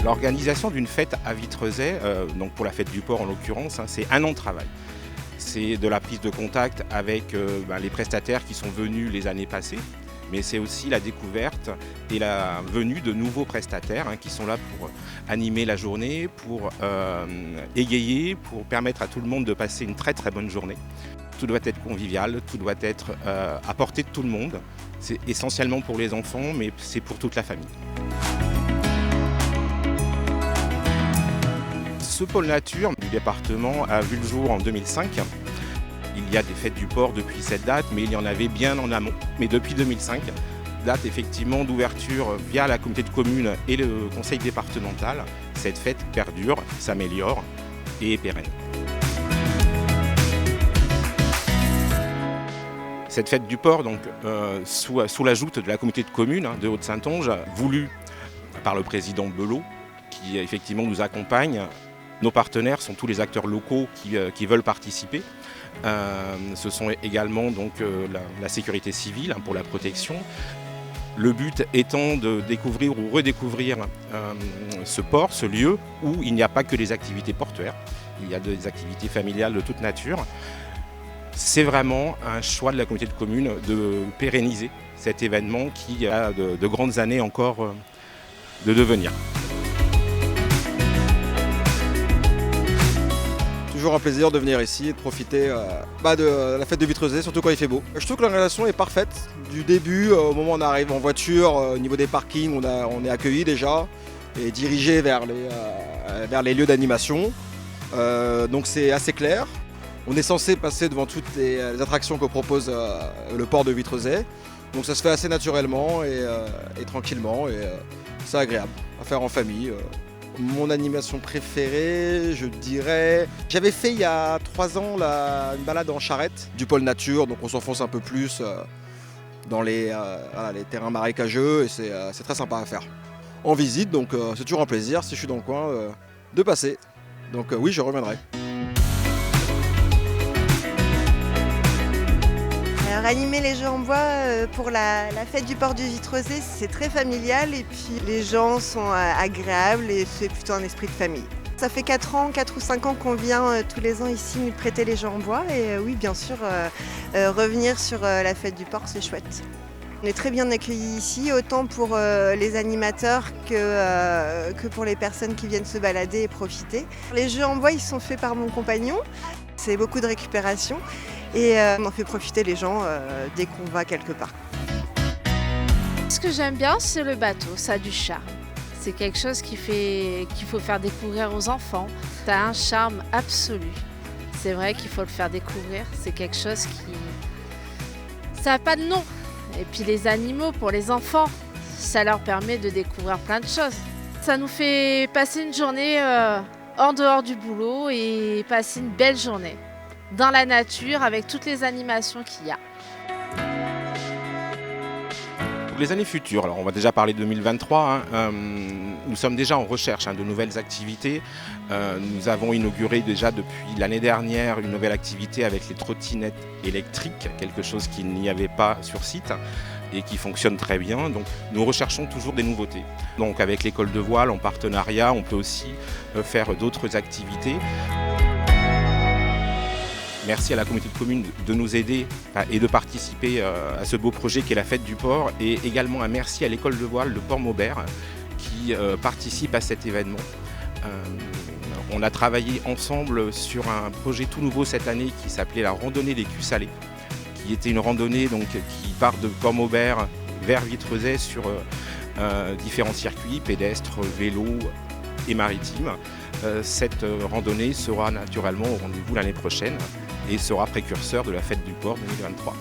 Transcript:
L'organisation d'une fête à Vitrezay, donc pour la fête du port en l'occurrence, c'est un an de travail. C'est de la prise de contact avec les prestataires qui sont venus les années passées, mais c'est aussi la découverte et la venue de nouveaux prestataires qui sont là pour animer la journée, pour égayer, pour permettre à tout le monde de passer une très très bonne journée. Tout doit être convivial, tout doit être à portée de tout le monde. C'est essentiellement pour les enfants, mais c'est pour toute la famille. Ce pôle nature du département a vu le jour en 2005. Il y a des fêtes du port depuis cette date, mais il y en avait bien en amont. Mais depuis 2005, date effectivement d'ouverture via la communauté de communes et le conseil départemental, cette fête perdure, s'améliore et est pérenne. Cette fête du port, donc, sous la joute de la communauté de communes de Haute-Saintonge, voulue par le président Belot, qui effectivement nous accompagne. Nos partenaires sont tous les acteurs locaux qui veulent participer. Ce sont également donc, la sécurité civile pour la protection. Le but étant de découvrir ou redécouvrir ce port, ce lieu où il n'y a pas que des activités portuaires, il y a des activités familiales de toute nature. C'est vraiment un choix de la communauté de communes de pérenniser cet événement qui a de grandes années encore de devenir. Toujours un plaisir de venir ici et de profiter de la fête de Vitrezay, surtout quand il fait beau. Je trouve que l'organisation est parfaite. Du début, au moment où on arrive en voiture, au niveau des parkings, on est accueillis déjà et dirigé vers les lieux d'animation. Donc c'est assez clair. On est censé passer devant toutes les attractions que propose le port de Vitrezay. Donc ça se fait assez naturellement et tranquillement et c'est agréable à faire en famille. Mon animation préférée, je dirais... J'avais fait il y a 3 ans une balade en charrette du pôle nature, donc on s'enfonce un peu plus dans les terrains marécageux et c'est très sympa à faire. En visite, donc c'est toujours un plaisir, si je suis dans le coin, de passer. Donc oui, je reviendrai. Alors animer les jeux en bois pour la fête du port du Vitrezay, c'est très familial et puis les gens sont agréables et c'est plutôt un esprit de famille. Ça fait 4 ou 5 ans qu'on vient tous les ans ici nous prêter les jeux en bois et oui bien sûr revenir sur la fête du port c'est chouette. On est très bien accueillis ici, autant pour les animateurs que pour les personnes qui viennent se balader et profiter. Les jeux en bois ils sont faits par mon compagnon, c'est beaucoup de récupération. Et on en fait profiter les gens dès qu'on va quelque part. Ce que j'aime bien, c'est le bateau, ça a du charme. C'est quelque chose qu'il faut faire découvrir aux enfants. Ça a un charme absolu. C'est vrai qu'il faut le faire découvrir. C'est quelque chose ça n'a pas de nom. Et puis les animaux, pour les enfants, ça leur permet de découvrir plein de choses. Ça nous fait passer une journée en dehors du boulot et passer une belle journée. Dans la nature, avec toutes les animations qu'il y a. Pour les années futures, alors on va déjà parler de 2023, nous sommes déjà en recherche de nouvelles activités. Nous avons inauguré déjà depuis l'année dernière une nouvelle activité avec les trottinettes électriques, quelque chose qu'il n'y avait pas sur site et qui fonctionne très bien. Donc nous recherchons toujours des nouveautés. Donc avec l'école de voile en partenariat, on peut aussi faire d'autres activités. Merci à la communauté de communes de nous aider et de participer à ce beau projet qui est la fête du port. Et également un merci à l'école de voile de Port-Maubert qui participe à cet événement. On a travaillé ensemble sur un projet tout nouveau cette année qui s'appelait la randonnée des culs salés, qui était une randonnée donc, qui part de Port-Maubert vers Vitrezay sur différents circuits pédestres, vélos et maritimes. Cette randonnée sera naturellement au rendez-vous l'année prochaine et sera précurseur de la fête du port 2023.